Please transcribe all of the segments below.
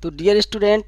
तो dear student,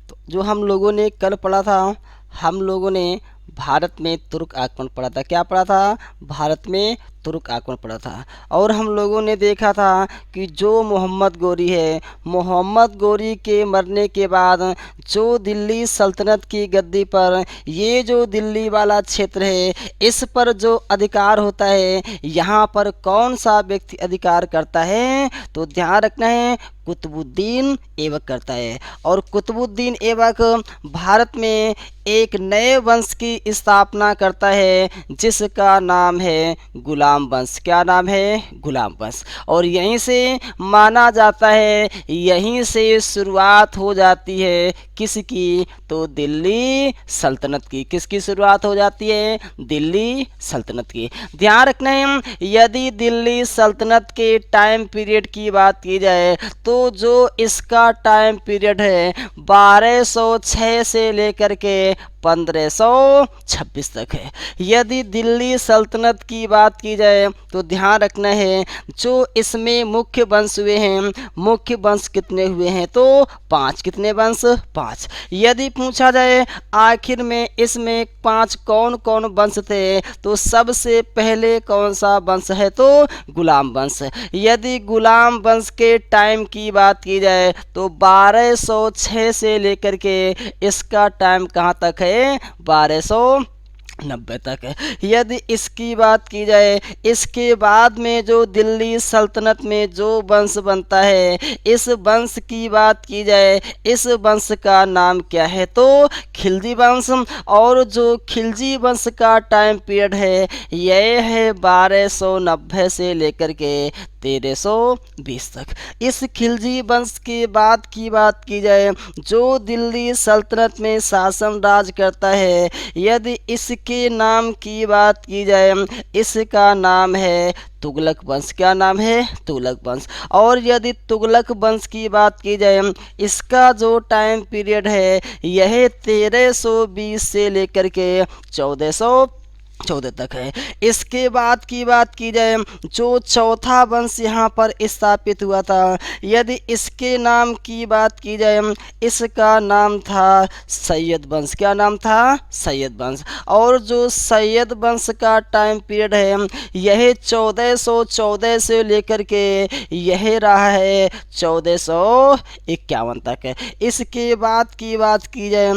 तो जो हम लोगों ने कल पढ़ा था, हम लोगों ने भारत में तुर्क आक्रमण पढ़ा था। क्या पढ़ा था? भारत में तुर्क आक्रमण पढ़ा था। और हम लोगों ने देखा था कि जो मोहम्मद गोरी है, मोहम्मद गोरी के मरने के बाद जो दिल्ली सल्तनत की गद्दी पर ये जो दिल्ली वाला क्षेत्र है, इस पर जो अधिकार होता है, यहाँ पर कौन सा व्यक्ति अधिकार करता है? तो ध्यान रखना है, कुतुबुद्दीन ऐबक करता है। और कुतुबुद्दीन ऐबक भारत में एक नए वंश की स्थापना करता है जिसका नाम है गुलाम वंश। क्या नाम है? गुलाम वंश। और यहीं से माना जाता है, यहीं से शुरुआत हो जाती है किसकी? तो दिल्ली सल्तनत की। किसकी शुरुआत हो जाती है? दिल्ली सल्तनत की। ध्यान रखना है, यदि दिल्ली सल्तनत के टाइम पीरियड की बात की जाए तो जो इसका टाइम पीरियड है 1206 से लेकर के 1526 तक है। यदि दिल्ली सल्तनत की बात की जाए तो ध्यान रखना है, जो इसमें मुख्य वंश हुए हैं, मुख्य वंश कितने हुए हैं? तो 5। कितने वंश? 5। यदि पूछा जाए आखिर में इसमें 5 कौन कौन वंश थे, तो सबसे पहले कौन सा वंश है? तो गुलाम वंश। यदि गुलाम वंश के टाइम की बात की जाए तो 1206 से लेकर के इसका टाइम कहाँ तक है? 1290 तक है। यदि इसकी बात की जाए, इसके बाद में जो दिल्ली सल्तनत में जो वंश बनता है, इस वंश की बात की जाए, इस वंश का नाम क्या है? तो खिलजी वंश। और जो खिलजी वंश का टाइम पीरियड है, यह है 1290 से लेकर के 1320 तक। इस खिलजी वंश के बाद की बात की जाए, जो दिल्ली सल्तनत में शासन राज करता है, यदि इसके नाम की बात की जाए, इसका नाम है तुगलक वंश। क्या नाम है? तुगलक वंश। और यदि तुगलक वंश की बात की जाए, इसका जो टाइम पीरियड है, यह 1320 से लेकर के 1414 तक है। इसके बाद की बात की जाए, जो चौथा वंश यहाँ पर स्थापित हुआ था, यदि इसके नाम की बात की जाए, इसका नाम था सैयद वंश। क्या नाम था? सैयद वंश। और जो सैयद वंश का टाइम पीरियड है, यह 1414 से लेकर के यह रहा है 1451 तक है। इसके बाद की बात की जाए,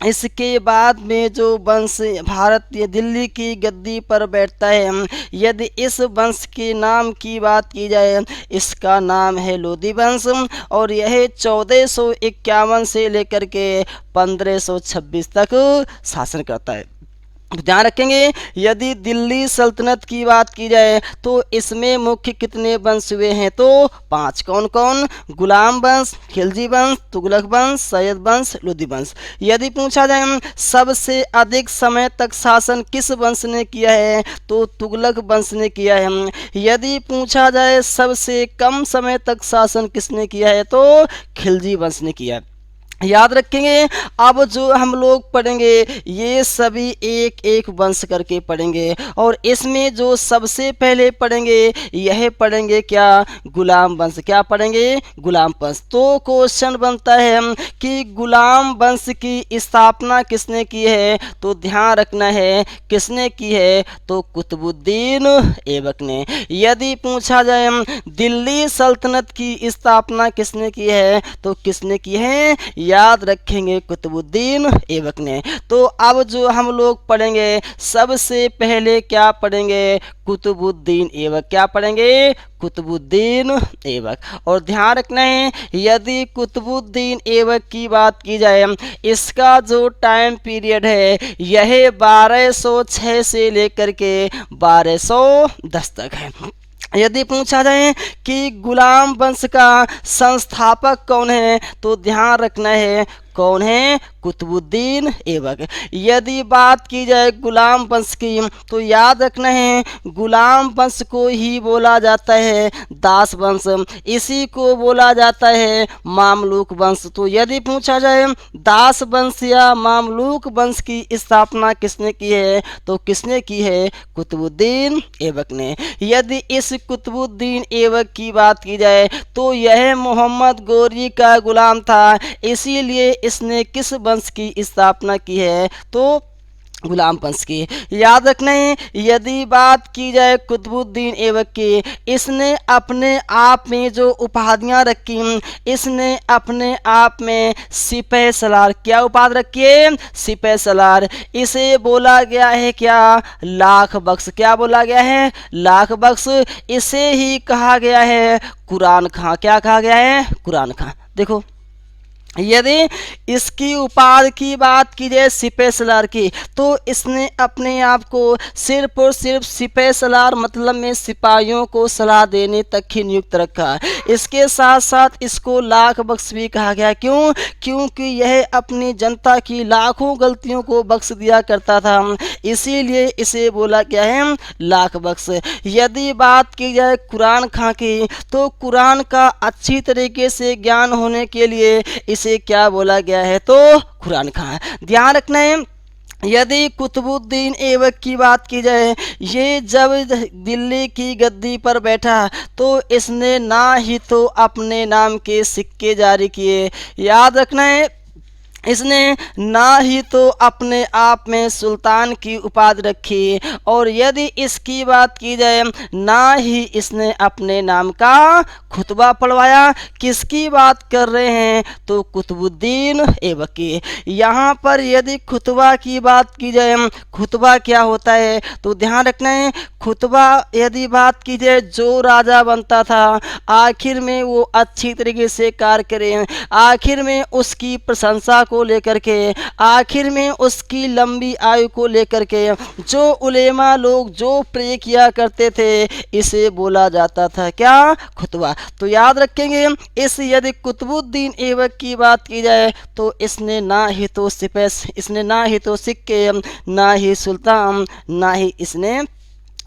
इसके बाद में जो वंश भारत या दिल्ली की गद्दी पर बैठता है, यदि इस वंश के नाम की बात की जाए, इसका नाम है लोधी वंश। और यह 1451 से लेकर के 1526 तक शासन करता है। ध्यान रखेंगे, यदि दिल्ली सल्तनत की बात की जाए तो इसमें मुख्य कितने वंश हुए हैं? तो 5। कौन कौन? गुलाम वंश, खिलजी वंश, तुगलक वंश, सैयद वंश, लोधी वंश। यदि पूछा जाए सबसे अधिक समय तक शासन किस वंश ने किया है, तो तुगलक वंश ने किया है। यदि पूछा जाए सबसे कम समय तक शासन किसने किया है, तो खिलजी वंश ने किया है। याद रखेंगे, अब जो हम लोग पढ़ेंगे ये सभी एक एक वंश करके पढ़ेंगे। और इसमें जो सबसे पहले पढ़ेंगे, यह पढ़ेंगे क्या? गुलाम वंश। क्या पढ़ेंगे? गुलाम वंश। तो क्वेश्चन बनता है कि गुलाम वंश की स्थापना किसने की है? तो ध्यान रखना है, किसने की है? तो कुतुबुद्दीन ऐबक ने। यदि पूछा जाए दिल्ली सल्तनत की स्थापना किसने की है, तो किसने की है? याद रखेंगे, कुतुबुद्दीन ऐबक ने। तो अब जो हम लोग पढ़ेंगे, सबसे पहले क्या पढ़ेंगे? कुतुबुद्दीन ऐबक। क्या पढ़ेंगे? कुतुबुद्दीन ऐबक। और ध्यान रखना है, यदि कुतुबुद्दीन ऐबक की बात की जाए, इसका जो टाइम पीरियड है, यह 1206 से लेकर के 1210 तक है। यदि पूछा जाए कि गुलाम वंश का संस्थापक कौन है, तो ध्यान रखना है, कौन है? कुतुबुद्दीन ऐबक। यदि बात की जाए गुलाम वंश की तो याद रखना है गुलाम वंश को ही बोला जाता है दास वंश, इसी को बोला जाता है मामलूक वंश। तो यदि पूछा जाए दास वंश या मामलूक वंश की स्थापना किसने की है तो किसने की है? कुतुबुद्दीन ऐबक ने। यदि इस कुतुबुद्दीन ऐबक की बात की जाए तो यह मोहम्मद गोरी का गुलाम था, इसीलिए इसने किस वंश की स्थापना की है तो गुलाम वंश की। याद रखना है यदि बात की जाए कुतुबुद्दीन ऐबक की, इसने अपने आप में जो उपाधियां रखी, इसने अपने आप में सिपह सलार, क्या उपाधि रखी है? सिपह सलार। इसे बोला गया है क्या? लाख बख्श। क्या बोला गया है? लाख बख्श। इसे ही कहा गया है कुरान खां। क्या कहा गया है? कुरान खां। देखो यदि इसकी उपाधि की बात की जाए सिपह सलार की तो इसने अपने आप को सिर्फ और सिर्फ सिपह सलार मतलब में सिपाहियों को सलाह देने तक ही नियुक्त रखा। इसके साथ साथ इसको लाख बख्श भी कहा गया। क्यों? क्योंकि यह अपनी जनता की लाखों गलतियों को बख्श दिया करता था, इसीलिए इसे बोला गया है लाख बख्श। यदि बात की जाए कुरान खां की तो कुरान का अच्छी तरीके से ज्ञान होने के लिए इसे क्या बोला गया है तो कुरान खां। ध्यान रखना है यदि कुतुबुद्दीन ऐबक की बात की जाए, ये जब दिल्ली की गद्दी पर बैठा तो इसने ना ही तो अपने नाम के सिक्के जारी किए, याद रखना है इसने ना ही तो अपने आप में सुल्तान की उपाधि रखी, और यदि इसकी बात की जाए ना ही इसने अपने नाम का खुतबा पढ़वाया। किसकी बात कर रहे हैं तो कुतुबुद्दीन ऐबक की। यहाँ पर यदि खुतबा की बात की जाए, खुतबा क्या होता है तो ध्यान रखना है खुतबा यदि बात की जाए जो राजा बनता था आखिर में वो अच्छी तरीके से कार्य करे, आखिर में उसकी प्रशंसा को लेकर के, आखिर में उसकी लंबी आयु को लेकर के जो उलेमा लोग जो प्रे किया करते थे इसे बोला जाता था क्या? खुतबा। तो याद रखेंगे इस यदि कुतुबुद्दीन ऐबक की बात की जाए तो इसने ना ही तो सिपह, इसने ना ही तो सिक्के, ना ही सुल्तान, ना ही इसने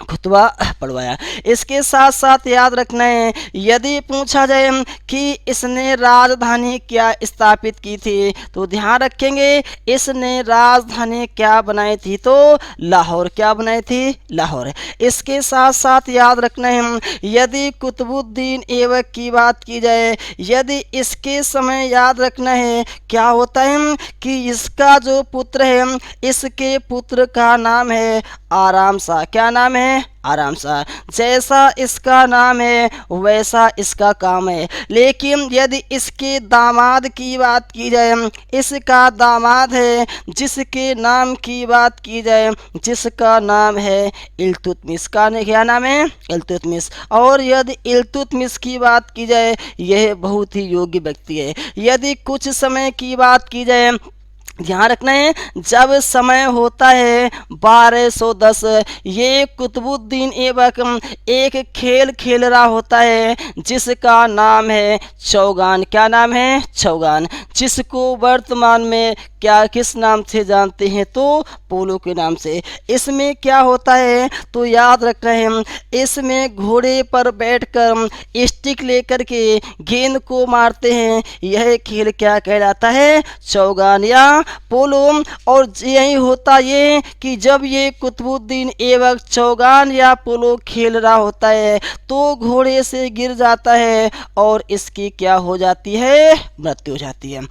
खुतबा पढ़वाया। इसके साथ साथ याद रखना है यदि पूछा जाए कि इसने राजधानी क्या स्थापित की थी तो ध्यान रखेंगे इसने राजधानी क्या बनाई थी तो लाहौर। क्या बनाई थी? लाहौर। इसके साथ साथ याद रखना है यदि कुतुबुद्दीन ऐबक की बात की जाए, यदि इसके समय याद रखना है क्या होता है कि इसका जो पुत्र है इसके पुत्र का नाम है आराम शाह। क्या नाम है? आराम शाह। जैसा इसका नाम है वैसा इसका काम है। लेकिन यदि इसके दामाद की बात की जाए, इसका दामाद है जिसके नाम की बात की जाए, जिसका नाम है इल्तुतमिश। का क्या नाम है? इल्तुतमिश। और यदि इल्तुतमिश की बात की जाए यह बहुत ही योग्य व्यक्ति है। यदि कुछ समय की बात की जाए ध्यान रखना है जब समय होता है 1210 ये कुतुबुद्दीन ऐबक एक खेल खेल रहा होता है जिसका नाम है चौगान। क्या नाम है? चौगान। जिसको वर्तमान में क्या किस नाम से जानते हैं तो पोलो के नाम से। इसमें क्या होता है तो याद रख रहे हैं इसमें घोड़े पर बैठकर स्टिक लेकर के गेंद को मारते हैं, यह खेल क्या कहलाता है? चौगान या पोलो। और यही होता ये कि जब ये कुतुबुद्दीन ऐबक चौगान या पोलो खेल रहा होता है तो घोड़े से गिर जाता है और इसकी क्या हो जाती है? मृत्यु हो जाती है।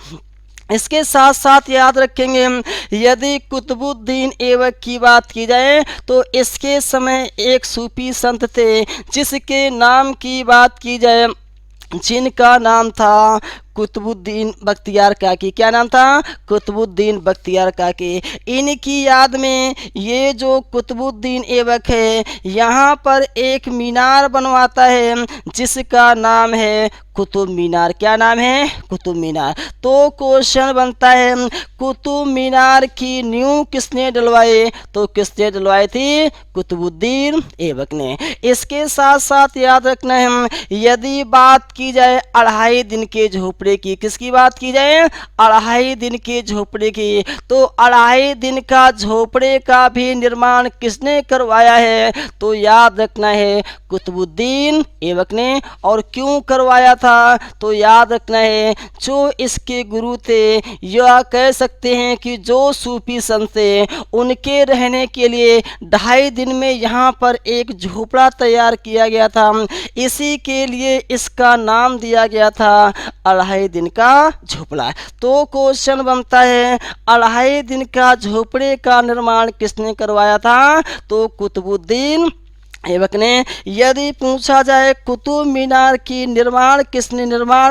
इसके साथ साथ याद रखेंगे यदि कुतुबुद्दीन ऐबक की बात की जाए तो इसके समय एक सूफी संत थे जिसके नाम की बात की जाए, जिनका नाम था कुतुबुद्दीन बख्तियार काकी। क्या नाम था? कुतुबुद्दीन बख्तियार काकी। इनकी याद में ये जो कुतुबुद्दीन ऐबक है यहाँ पर एक मीनार बनवाता है जिसका नाम है कुतुब मीनार। क्या नाम है? कुतुब मीनार। तो क्वेश्चन बनता है कुतुब मीनार की नींव किसने डलवाई? तो किसने डलवाई थी? कुतुबुद्दीन ऐबक ने। इसके साथ साथ याद रखना है यदि बात की जाए 2.5 दिन के झोपड़े की, किसकी बात की जाए? 2.5 दिन के झोपड़े की, तो 2.5 दिन का झोपड़े का भी निर्माण किसने करवाया है? तो याद रखना है कुतुबुद्दीन ऐबक ने। और क्यों करवाया था? तो याद रखना है जो इसके गुरु थे, या कह सकते हैं कि जो सूफी संत थे, उनके रहने के लिए 2.5 दिन में यहाँ पर एक झोपड़ा तैयार किया गया था। इसी के लिए इसका नाम दिया गया था 2.5 दिन का झोपड़ा। तो क्वेश्चन बनता है 2.5 दिन का झोपड़े का निर्माण किसने करवाया था? तो कुतुबुद्दीन ऐबक ने। यदि पूछा जाए कुतुब मीनार की निर्माण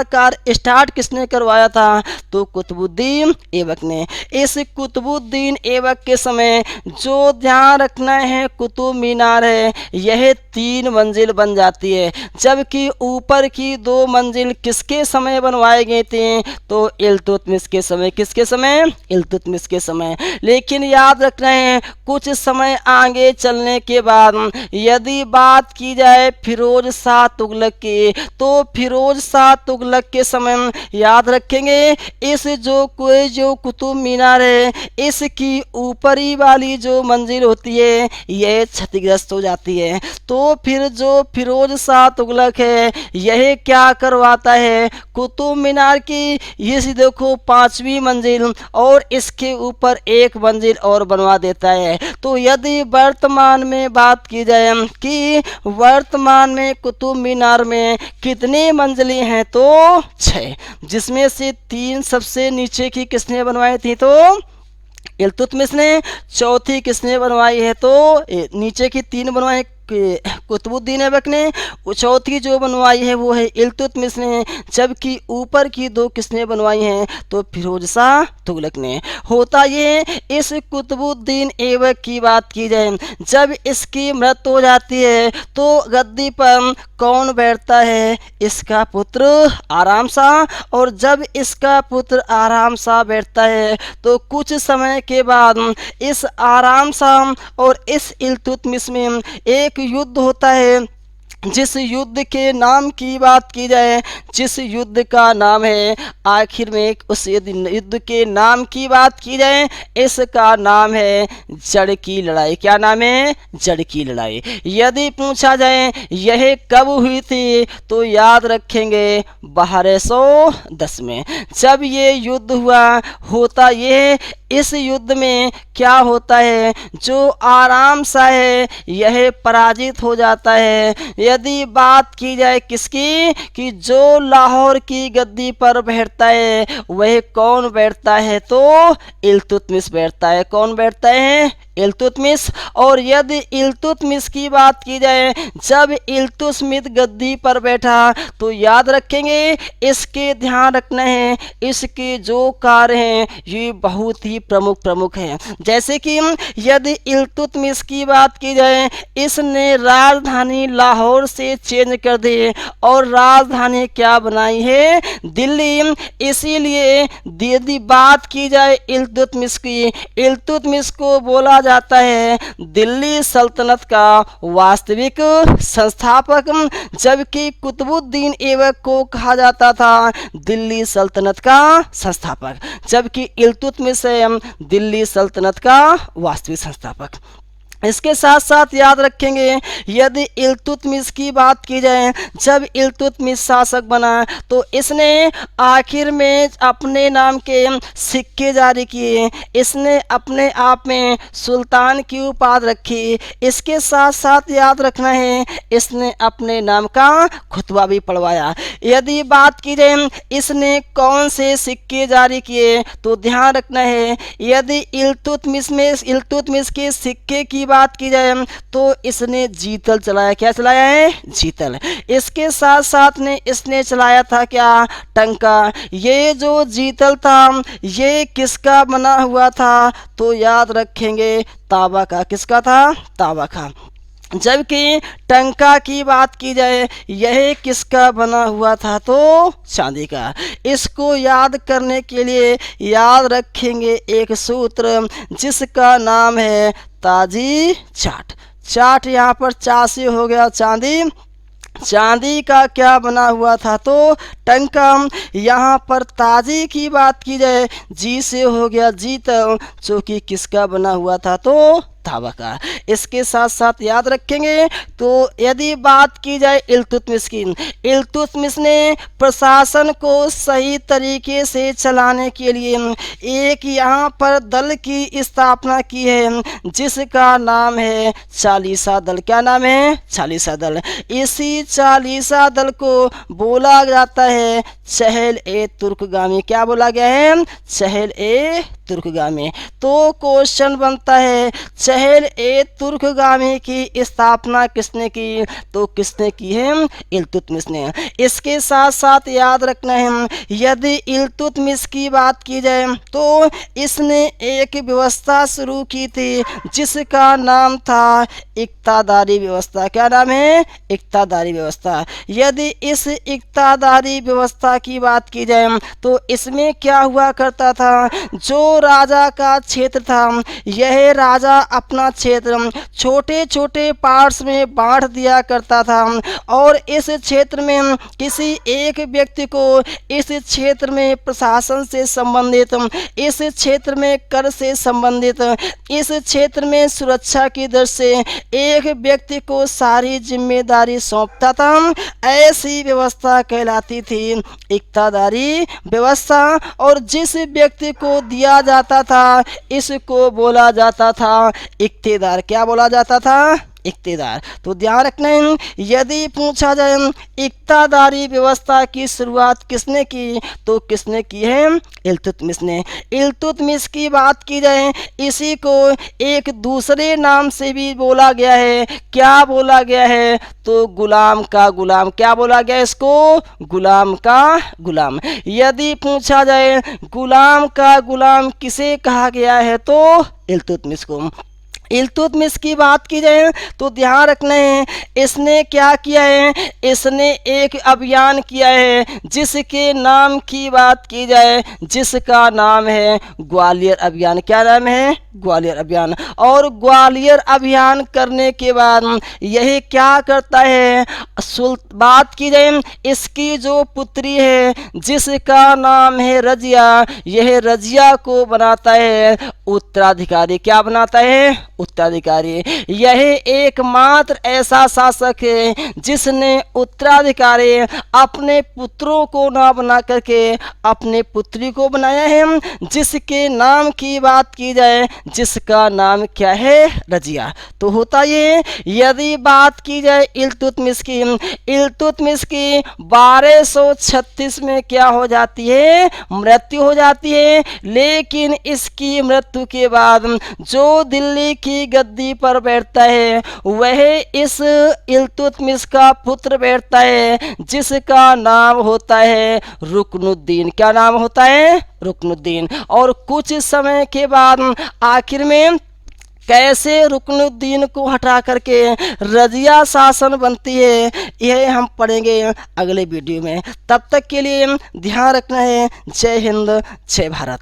कार्य स्टार्ट किसने करवाया था? तो कुतुबुद्दीन ऐबक ने। इस कुतुबुद्दीन ऐबक के समय जो ध्यान रखना है कुतुब मीनार है यह 3 मंजिल बन जाती है, जबकि ऊपर की 2 मंजिल किसके समय बनवाए गए थे? तो इल्तुतमिश के समय। किसके समय? इल्तुतमिश के समय। लेकिन याद रखना है कुछ समय आगे चलने के बाद यदि बात की जाए फिरोज शाह तुगलक की, तो फिरोज शाह तुगलक के समय याद रखेंगे इस जो कुतुब मीनार है इसकी ऊपरी वाली जो मंजिल होती है यह क्षतिग्रस्त हो जाती है। तो फिर जो फिरोज शाह तुगलक है यह क्या करवाता है? कुतुब मीनार की ये देखो 5वीं मंजिल और इसके ऊपर 1 मंजिल और बनवा देता है। तो यदि वर्तमान में बात की जाए कि वर्तमान में कुतुब मीनार में कितनी मंजिलें हैं? तो 6, जिसमें से 3 सबसे नीचे की किसने बनवाई थी? तो इल्तुतमिश ने। चौथी किसने बनवाई है? तो नीचे की 3 बनवाई कुतुबुद्दीन ऐबक ने, चौथी जो बनवाई है वो है इल्तुतमिश ने, जबकि ऊपर की 2 किसने बनवाई हैं? तो फिरोज शाह तुगलक ने। होता ये इस कुतुबुद्दीन ऐबक की बात की जाए जब इसकी मृत्यु हो जाती है तो गद्दी पर कौन बैठता है? इसका पुत्र आराम शाह। और जब इसका पुत्र आराम शाह बैठता है तो कुछ समय के बाद इस आराम शाह और इस इल्तुतमिश में एक युद्ध होता है, जिस युद्ध के नाम की बात की जाए, जिस युद्ध का नाम है, आखिर में उस युद्ध के नाम की बात की जाए इसका नाम है जड़ की लड़ाई। क्या नाम है? जड़ की लड़ाई। यदि पूछा जाए यह कब हुई थी तो याद रखेंगे 1210 में जब ये युद्ध हुआ। होता ये इस युद्ध में क्या होता है, जो आराम शाह है यह पराजित हो जाता है। यदि बात की जाए किसकी, कि जो लाहौर की गद्दी पर बैठता है वह कौन बैठता है? तो इल्तुतमिश बैठता है। कौन बैठता है? इल्तुतमिश। और यदि इल्तुतमिश की बात की जाए जब इल्तुतमिश गद्दी पर बैठा तो याद रखेंगे इसके ध्यान रखना है इसके जो कार्य हैं ये बहुत ही प्रमुख हैं। जैसे कि यदि इल्तुतमिश की बात की जाए इसने राजधानी लाहौर से चेंज कर दी और राजधानी क्या बनाई है? दिल्ली। इसीलिए यदि बात की जाए इल्तुतमिश की, इल्तुतमिश को बोला जाता है दिल्ली सल्तनत का वास्तविक संस्थापक, जबकि कुतुबुद्दीन ऐबक को कहा जाता था दिल्ली सल्तनत का संस्थापक, जबकि इल्तुतमिश है दिल्ली सल्तनत का वास्तविक संस्थापक। इसके साथ साथ याद रखेंगे यदि इल्तुतमिश की बात की जाए जब इल्तुतमिश शासक बना तो इसने आखिर में अपने नाम के सिक्के जारी किए, इसने अपने आप में सुल्तान की उपाधि रखी। इसके साथ साथ याद रखना है इसने अपने नाम का खुतबा भी पढ़वाया। यदि बात की जाए इसने कौन से सिक्के जारी किए तो ध्यान रखना है यदि इल्तुतमिश के सिक्के की बात की जाए तो इसने जीतल चलाया। क्या चलाया है? जीतल। इसके साथ साथ ने इसने चलाया था क्या? टंका। ये जो जीतल था ये किसका बना हुआ था? तो याद रखेंगे तांबा का। किसका था? तांबा का। जबकि टंका की बात की जाए यह किसका बना हुआ था, तो चांदी का। इसको याद करने के लिए याद रखेंगे एक सूत्र जिसका नाम है ताजी चाट। चाट यहाँ पर चा से हो गया चांदी, चांदी का क्या बना हुआ था, तो टंका। यहाँ पर ताजी की बात की जाए जी से हो गया जीत, जो कि किसका बना हुआ था, तो तांबा का। इसके साथ साथ याद रखेंगे तो यदि बात की जाए इल्तुतमिश की, इल्तुतमिश ने प्रशासन को सही तरीके से चलाने के लिए एक यहाँ पर दल की स्थापना की है जिसका नाम है चालीसा दल। क्या नाम है, चालीसा दल। इसी चालीसा दल को बोला जाता है चहल ए तुर्कगामी। क्या बोला गया है, चहल ए तुर्कगामी। तो क्वेश्चन बनता है चहल ए तुर्कगामी की स्थापना किसने की, तो किसने की है, इल्तुतमिश ने। इसके साथ साथ याद रखना है यदि इल्तुतमिश की बात की जाए तो इसने एक व्यवस्था शुरू की थी जिसका नाम था इक्तादारी व्यवस्था। क्या नाम है, इक्तादारी व्यवस्था। यदि इस इक्तादारी व्यवस्था की बात की जाए तो इसमें क्या हुआ करता था, जो राजा का क्षेत्र था यह राजा अपना क्षेत्र छोटे छोटे पार्ट्स में बांट दिया करता था और इस क्षेत्र में किसी एक व्यक्ति को इस क्षेत्र में प्रशासन से संबंधित, इस क्षेत्र में कर से संबंधित, इस क्षेत्र में सुरक्षा की दृष्टि से एक व्यक्ति को सारी जिम्मेदारी सौंपता था। ऐसी व्यवस्था कहलाती थी इक्तादारी व्यवस्था। और जिस व्यक्ति को दिया जाता था इसको बोला जाता था इक्तेदार। क्या बोला जाता था, इक्तेदार। तो ध्यान रखना है यदि पूछा जाए इक्तादारी व्यवस्था की शुरुआत किसने की, तो किसने की है, इल्तुतमिश ने। इल्तुतमिश की बात की जाए इसी को एक दूसरे नाम से भी बोला गया है। क्या बोला गया है, तो गुलाम का गुलाम। क्या बोला गया इसको, गुलाम का गुलाम। यदि पूछा जाए गुलाम का गुलाम किसे कहा गया है, तो इल्तुतमिश को। इल्तुतमिश की बात की जाए तो ध्यान रखना है इसने क्या किया है, इसने एक अभियान किया है जिसके नाम की बात की जाए जिसका नाम है ग्वालियर अभियान। क्या नाम है, ग्वालियर अभियान। और ग्वालियर अभियान करने के बाद यह क्या करता है, बात की जाए इसकी जो पुत्री है जिसका नाम है रजिया, यह रजिया को बनाता है उत्तराधिकारी। क्या बनाता है, उत्तराधिकारी। यह एकमात्र ऐसा शासक है जिसने उत्तराधिकारी अपने पुत्रों को ना बना करके अपने पुत्री को बनाया है, जिसके नाम की बात की जाए जिसका नाम क्या है, रजिया। तो होता ये यदि बात की जाए इल्तुतमिश की, इल्तुतमिश की 1236 में क्या हो जाती है, मृत्यु हो जाती है। लेकिन इसकी मृत्यु के बाद जो दिल्ली की गद्दी पर बैठता है वह इस इल्तुतमिश का पुत्र बैठता है जिसका नाम होता है रुकनुद्दीन। क्या नाम होता है, रुकनुद्दीन। और कुछ समय के बाद आखिर में कैसे रुकनुद्दीन को हटा करके रजिया शासन बनती है यह हम पढ़ेंगे अगले वीडियो में। तब तक के लिए ध्यान रखना है। जय हिंद, जय भारत।